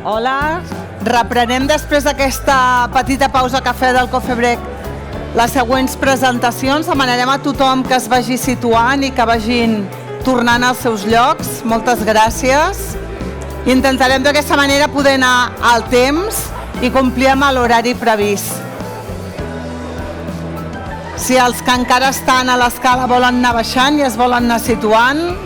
Hola, reprenem després d'aquesta petita pausa cafè del Coffee Break les següents presentacions. Demanarem a tothom que es vagi situant i que vagin tornant als seus llocs. Moltes gràcies. Intentarem d'aquesta manera poder anar al temps i complir amb l'horari previst. Si els que encara estan a l'escala volen anar baixant i es volen anar situant.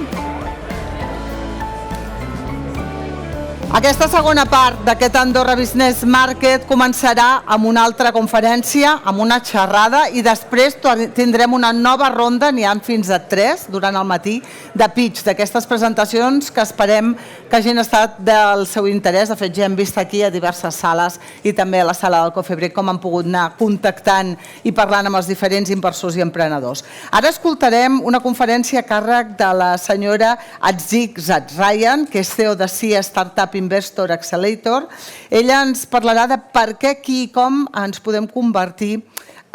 Aquesta segona part d'aquest Andorra Business Market començarà amb una altra conferència, amb una xerrada, i després tindrem una nova ronda, n'hi ha fins a 3 durant el matí, de pitch d'aquestes presentacions que esperem que hagin estat del seu interès. De fet, ja hem vist aquí a diverses sales i també a la sala del Coffee Break com han pogut anar contactant i parlant amb els diferents inversors i emprenedors. Ara escoltarem una conferència a càrrec de la senyora Astghik Zakharyan, que és CEO de SIA Startup Investor Accelerator. Ella ens parlarà de per què, qui i com ens podem convertir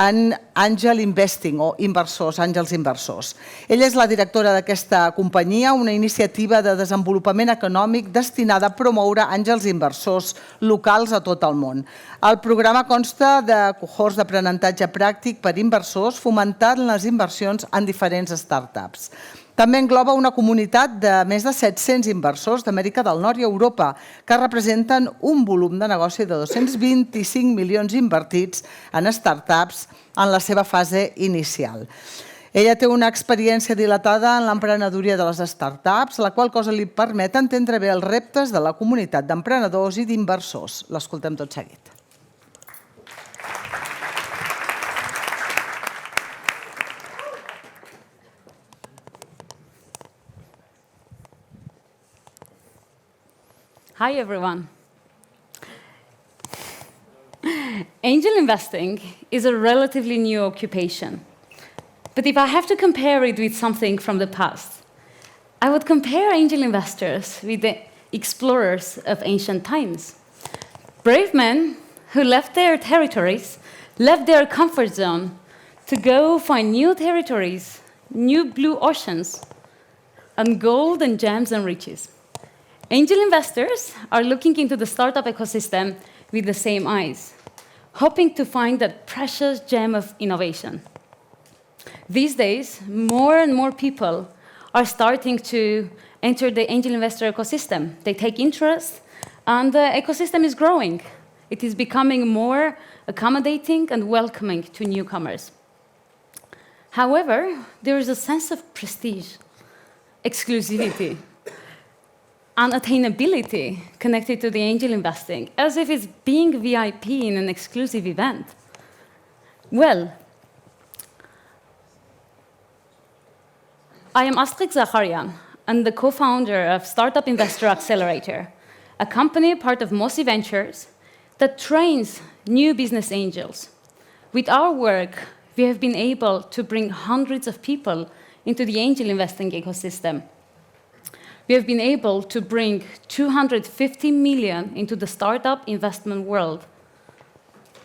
en Angel Investing o inversors, àngels inversors. Ella és la directora d'aquesta companyia, una iniciativa de desenvolupament econòmic destinada a promoure àngels inversors locals a tot el món. El programa consta de cohorts d'aprenentatge pràctic per inversors fomentant les inversions en diferents startups. També engloba una comunitat de més de 700 inversors d'Amèrica del Nord i Europa que representen un volum de negoci de 225 milions invertits en startups en la seva fase inicial. Ella té una experiència dilatada en l'emprenedoria de les startups, la qual cosa li permet entendre bé els reptes de la comunitat d'emprenedors i d'inversors. L'escoltem tot seguit. Hi, everyone. Angel investing is a relatively new occupation. But if I have to compare it with something from the past, I would compare angel investors with the explorers of ancient times. Brave men who left their territories, left their comfort zone to go find new territories, new blue oceans, and gold and gems and riches. Angel investors are looking into the startup ecosystem with the same eyes, hoping to find that precious gem of innovation. These days, more and more people are starting to enter the angel investor ecosystem. They take interest, and the ecosystem is growing. It is becoming more accommodating and welcoming to newcomers. However, there is a sense of prestige, exclusivity, and attainability connected to the angel investing, as if it's being VIP in an exclusive event. Well, I am Astghik Zakharyan. I'm the co-founder of Startup Investor Accelerator, a company part of Mosi Ventures that trains new business angels. With our work, we have been able to bring hundreds of people into the angel investing ecosystem. We have been able to bring 250 million into the startup investment world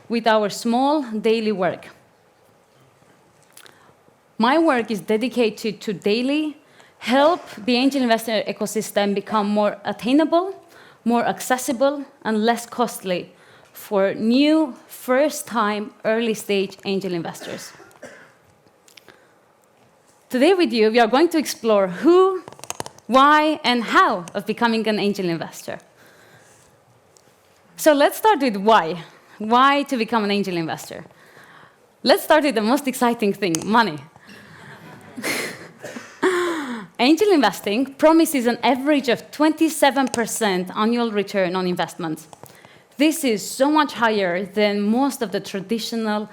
with our small daily work. My work is dedicated to daily help the angel investor ecosystem become more attainable, more accessible, and less costly for new, first-time, early-stage angel investors. Today with you, we are going to explore who, why, and how of becoming an angel investor. So let's start with why. Why to become an angel investor? Let's start with the most exciting thing, money. Angel investing promises an average of 27% annual return on investment. This is so much higher than most of the traditional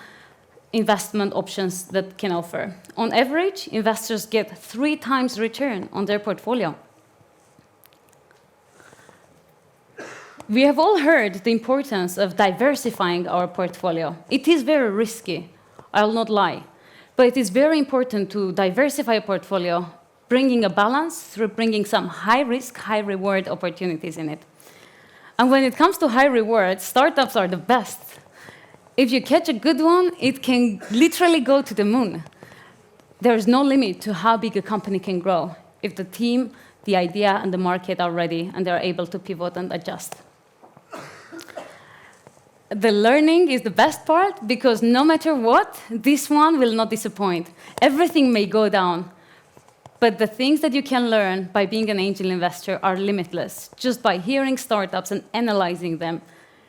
investment options that can offer. On average, investors get 3 times return on their portfolio. We have all heard the importance of diversifying our portfolio. It is very risky, I'll not lie, but it is very important to diversify a portfolio, bringing a balance through bringing some high-risk, high-reward opportunities in it. And when it comes to high reward, startups are the best. If you catch a good one, it can literally go to the moon. There is no limit to how big a company can grow if the team, the idea, and the market are ready and they are able to pivot and adjust. the learning is the best part because no matter what, this one will not disappoint. Everything may go down, but the things that you can learn by being an angel investor are limitless. Just by hearing startups and analyzing them,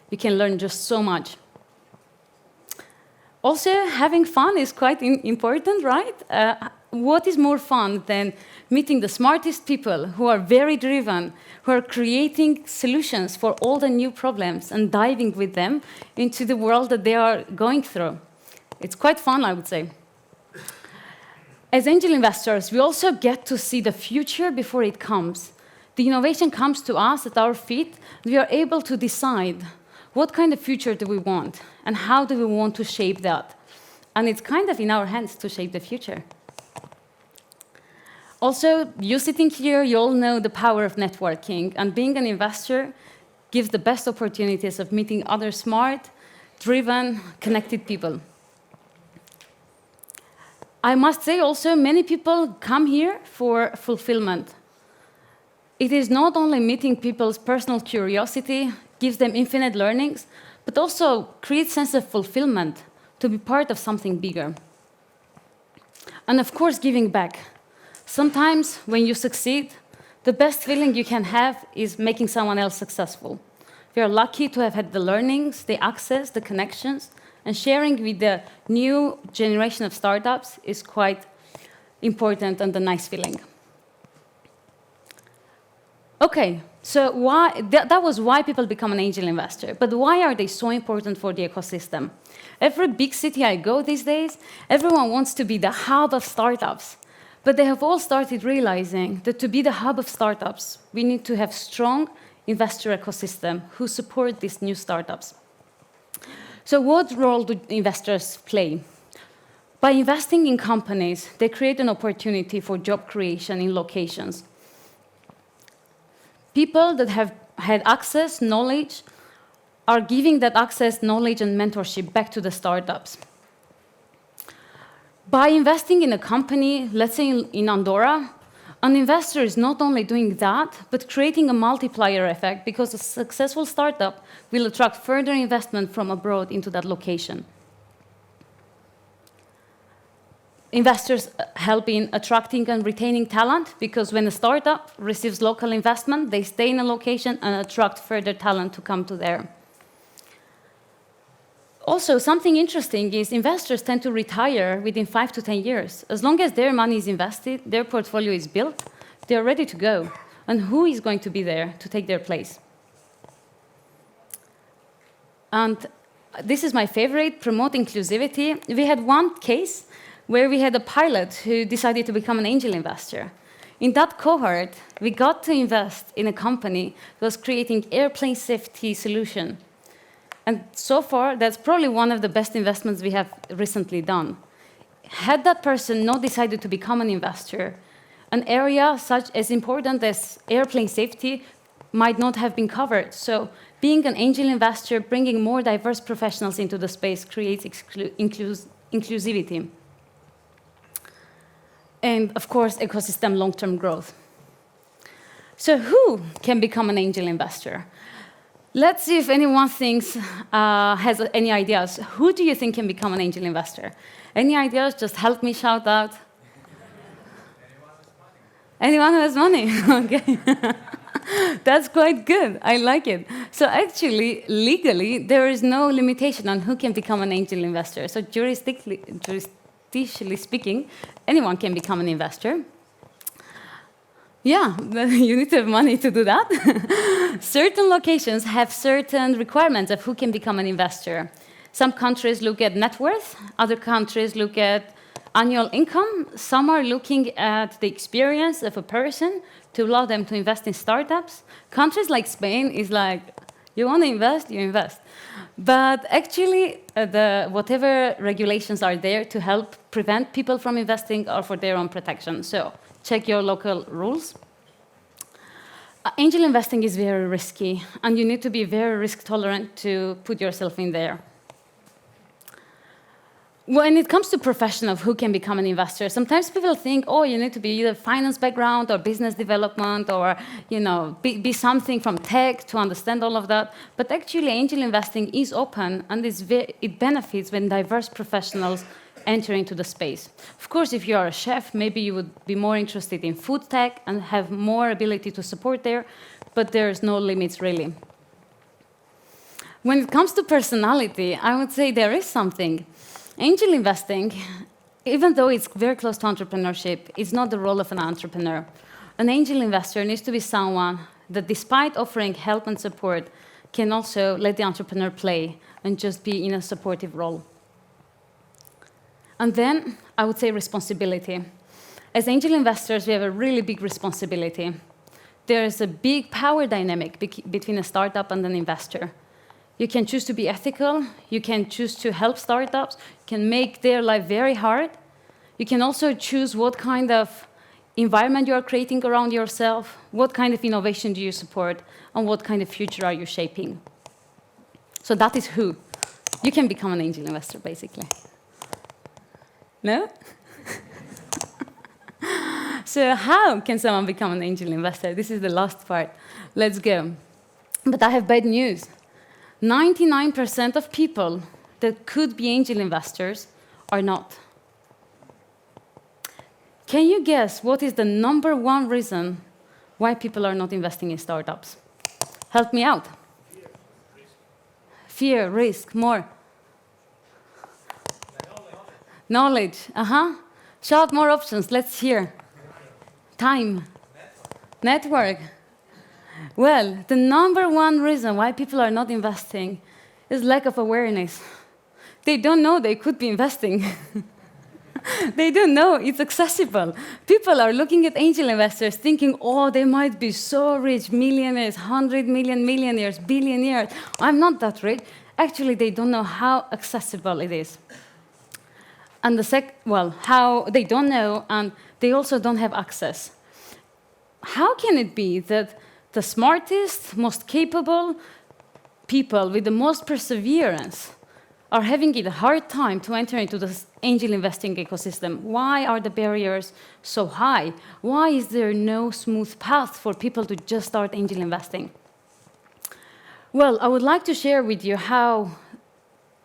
you can learn just so much. Also, having fun is quite important, right? What is more fun than meeting the smartest people who are very driven, who are creating solutions for all the new problems and diving with them into the world that they are going through? It's quite fun, I would say. As angel investors, we also get to see the future before it comes. The innovation comes to us at our feet. We are able to decide what kind of future do we want and how do we want to shape that. And it's kind of in our hands to shape the future. Also, you sitting here, you all know the power of networking. And being an investor gives the best opportunities of meeting other smart, driven, connected people. I must say also, many people come here for fulfillment. It is not only meeting people's personal curiosity, gives them infinite learnings, but also creates a sense of fulfillment to be part of something bigger. And of course, giving back. Sometimes when you succeed, the best feeling you can have is making someone else successful. We are lucky to have had the learnings, the access, the connections, and sharing with the new generation of startups is quite important and a nice feeling. Okay, so that was why people become an angel investor. But why are they so important for the ecosystem? Every big city I go these days, everyone wants to be the hub of startups. But they have all started realizing that to be the hub of startups, we need to have strong investor ecosystem who support these new startups. So what role do investors play? By investing in companies, they create an opportunity for job creation in locations. People that have had access, knowledge, are giving that access, knowledge, and mentorship back to the startups. By investing in a company, let's say in Andorra, an investor is not only doing that, but creating a multiplier effect because a successful startup will attract further investment from abroad into that location. Investors help in attracting and retaining talent because when a startup receives local investment, they stay in a location and attract further talent to come to there. Also, something interesting is investors tend to retire within 5 to 10 years. As long as their money is invested, their portfolio is built, they're ready to go. And who is going to be there to take their place? And this is my favorite, promote inclusivity. We had one case where we had a pilot who decided to become an angel investor. In that cohort, we got to invest in a company that was creating airplane safety solution. And so far, that's probably one of the best investments we have recently done. Had that person not decided to become an investor, an area such as important as airplane safety might not have been covered. So being an angel investor, bringing more diverse professionals into the space creates inclusivity. And of course, ecosystem long-term growth. So who can become an angel investor? Let's see if anyone has any ideas. Who do you think can become an angel investor? Any ideas? Just help me shout out. Anyone who has money? Okay. That's quite good. I like it. So actually, legally, there is no limitation on who can become an angel investor. So jurisdictionally speaking, anyone can become an investor. Yeah, you need to have money to do that. Certain locations have certain requirements of who can become an investor. Some countries look at net worth, other countries look at annual income. Some are looking at the experience of a person to allow them to invest in startups. Countries like Spain is like, you want to invest, you invest. But actually, whatever regulations are there to help prevent people from investing are for their own protection. So check your local rules. Angel investing is very risky, and you need to be very risk tolerant to put yourself in there. When it comes to professionals who can become an investor, sometimes people think, oh, you need to be either finance background or business development or be something from tech to understand all of that. But actually, angel investing is open and it benefits when diverse professionals enter into the space. Of course, if you are a chef, maybe you would be more interested in food tech and have more ability to support there, but there's no limits really. When it comes to personality, I would say there is something. Angel investing, even though it's very close to entrepreneurship, is not the role of an entrepreneur. An angel investor needs to be someone that, despite offering help and support, can also let the entrepreneur play and just be in a supportive role. And then, I would say responsibility. As angel investors, we have a really big responsibility. There is a big power dynamic between a startup and an investor. You can choose to be ethical. You can choose to help startups. You can make their life very hard. You can also choose what kind of environment you are creating around yourself, what kind of innovation do you support, and what kind of future are you shaping. So that is who. You can become an angel investor, basically. No? So how can someone become an angel investor? This is the last part. Let's go. But I have bad news. 99% of people that could be angel investors are not. Can you guess what is the #1 reason why people are not investing in startups? Help me out. Fear, risk, more. Knowledge. Shout more options. Let's hear. Time. Network. Well, the #1 reason why people are not investing is lack of awareness. They don't know they could be investing. They don't know it's accessible. People are looking at angel investors thinking, oh, they might be so rich, millionaires, 100 million millionaires, billionaires. I'm not that rich. Actually, they don't know how accessible it is. And how they don't know, and they also don't have access. How can it be that the smartest, most capable people with the most perseverance are having a hard time to enter into the angel investing ecosystem? Why are the barriers so high? Why is there no smooth path for people to just start angel investing? Well, I would like to share with you how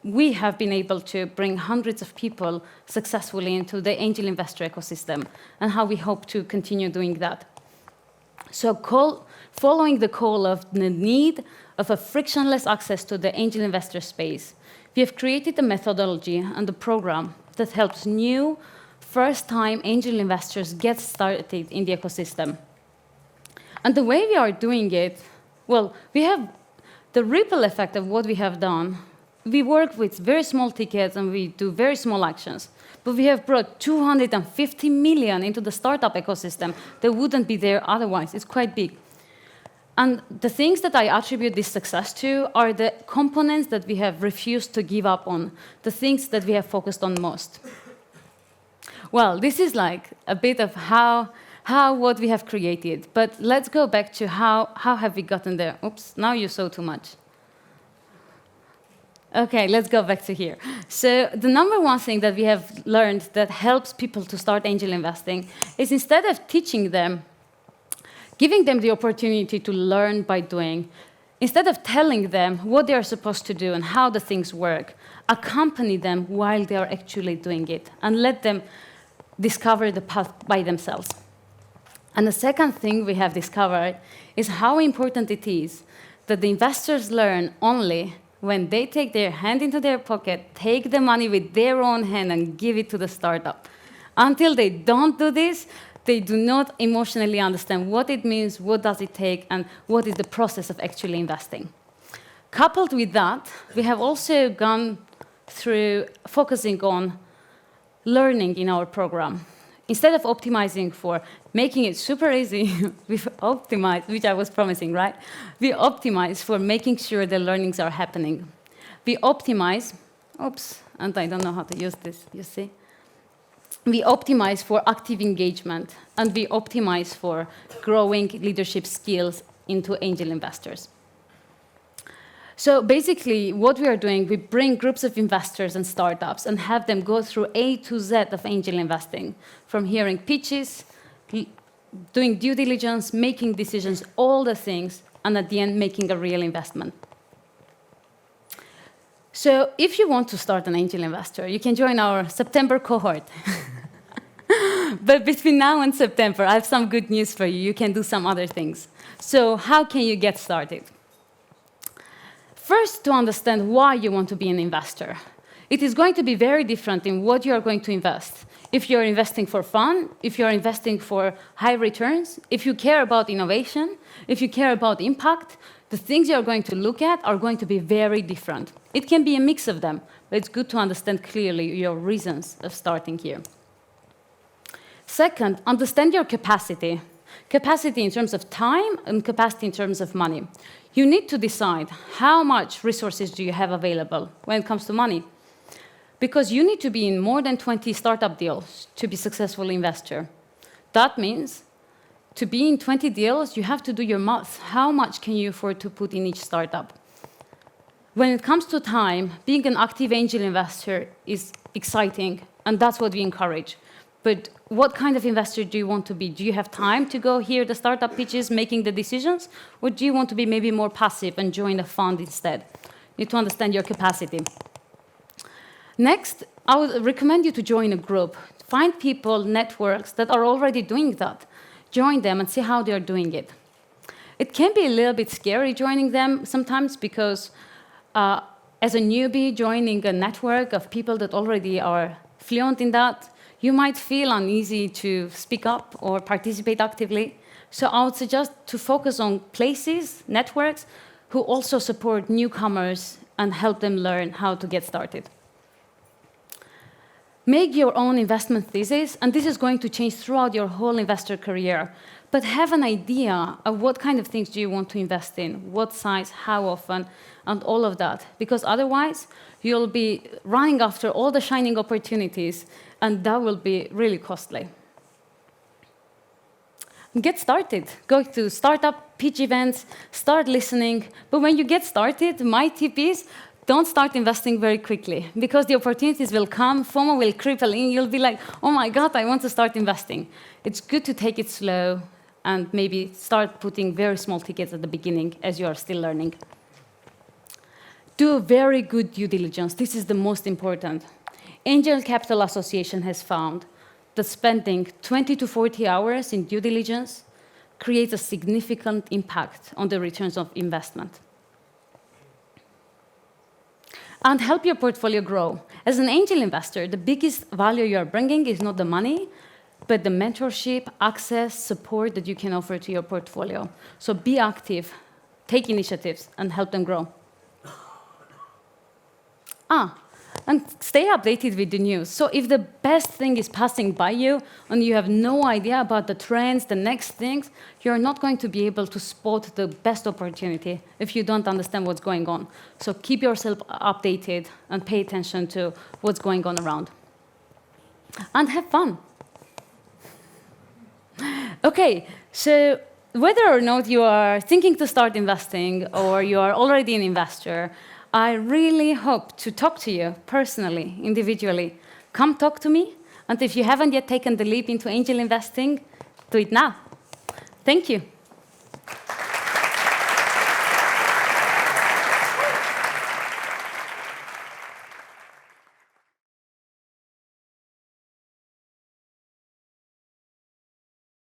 we have been able to bring hundreds of people successfully into the angel investor ecosystem and how we hope to continue doing that. So following the call of the need of a frictionless access to the angel investor space, we have created a methodology and a program that helps new, first-time angel investors get started in the ecosystem. And the way we are doing it, well, we have the ripple effect of what we have done. We work with very small tickets and we do very small actions. But we have brought 250 million into the startup ecosystem that wouldn't be there otherwise. It's quite big. And the things that I attribute this success to are the components that we have refused to give up on, the things that we have focused on most. Well, this is like a bit of what we have created. But let's go back to how have we gotten there. Oops, now you saw too much. Okay, let's go back to here. So the #1 thing that we have learned that helps people to start angel investing is instead of teaching them, giving them the opportunity to learn by doing, instead of telling them what they are supposed to do and how the things work, accompany them while they are actually doing it and let them discover the path by themselves. And the second thing we have discovered is how important it is that the investors learn only when they take their hand into their pocket, take the money with their own hand and give it to the startup. Until they don't do this, they do not emotionally understand what it means, what does it take, and what is the process of actually investing. Coupled with that, we have also gone through focusing on learning in our program. Instead of optimizing for making it super easy, we've optimized, which I was promising, right? We optimize for making sure the learnings are happening. We optimize, and I don't know how to use this, you see? We optimize for active engagement, and we optimize for growing leadership skills into angel investors. So basically, what we are doing, we bring groups of investors and startups and have them go through A to Z of angel investing, from hearing pitches, doing due diligence, making decisions, all the things, and at the end, making a real investment. So if you want to start an angel investor, you can join our September cohort. But between now and September, I have some good news for you. You can do some other things. So how can you get started? First, to understand why you want to be an investor. It is going to be very different in what you are going to invest. If you're investing for fun, if you're investing for high returns, if you care about innovation, if you care about impact, the things you're going to look at are going to be very different. It can be a mix of them, but it's good to understand clearly your reasons of starting here. Second, understand your capacity. Capacity in terms of time and capacity in terms of money. You need to decide how much resources do you have available when it comes to money. Because you need to be in more than 20 startup deals to be a successful investor. That means to be in 20 deals, you have to do your math. How much can you afford to put in each startup? When it comes to time, being an active angel investor is exciting, and that's what we encourage. But what kind of investor do you want to be? Do you have time to go hear the startup pitches, making the decisions? Or do you want to be maybe more passive and join a fund instead? You need to understand your capacity. Next, I would recommend you to join a group. Find people, networks that are already doing that. Join them and see how they are doing it. It can be a little bit scary joining them sometimes because as a newbie joining a network of people that already are fluent in that, you might feel uneasy to speak up or participate actively. So I would suggest to focus on places, networks, who also support newcomers and help them learn how to get started. Make your own investment thesis, and this is going to change throughout your whole investor career. But have an idea of what kind of things do you want to invest in, what size, how often, and all of that. Because otherwise, you'll be running after all the shining opportunities, and that will be really costly. Get started. Go to startup pitch events, start listening. But when you get started, my tip is, don't start investing very quickly, because the opportunities will come, FOMO will cripple in, you'll be like, oh my God, I want to start investing. It's good to take it slow and maybe start putting very small tickets at the beginning as you are still learning. Do very good due diligence. This is the most important. Angel Capital Association has found that spending 20 to 40 hours in due diligence creates a significant impact on the returns of investment. And help your portfolio grow. As an angel investor, the biggest value you are bringing is not the money, but the mentorship, access, support that you can offer to your portfolio. So be active, take initiatives, and help them grow. And stay updated with the news. So if the best thing is passing by you and you have no idea about the trends, the next things, you're not going to be able to spot the best opportunity if you don't understand what's going on. So keep yourself updated and pay attention to what's going on around. And have fun. Okay, so whether or not you are thinking to start investing or you are already an investor, I really hope to talk to you personally, individually. Come talk to me, and if you haven't yet taken the leap into angel investing, do it now. Thank you.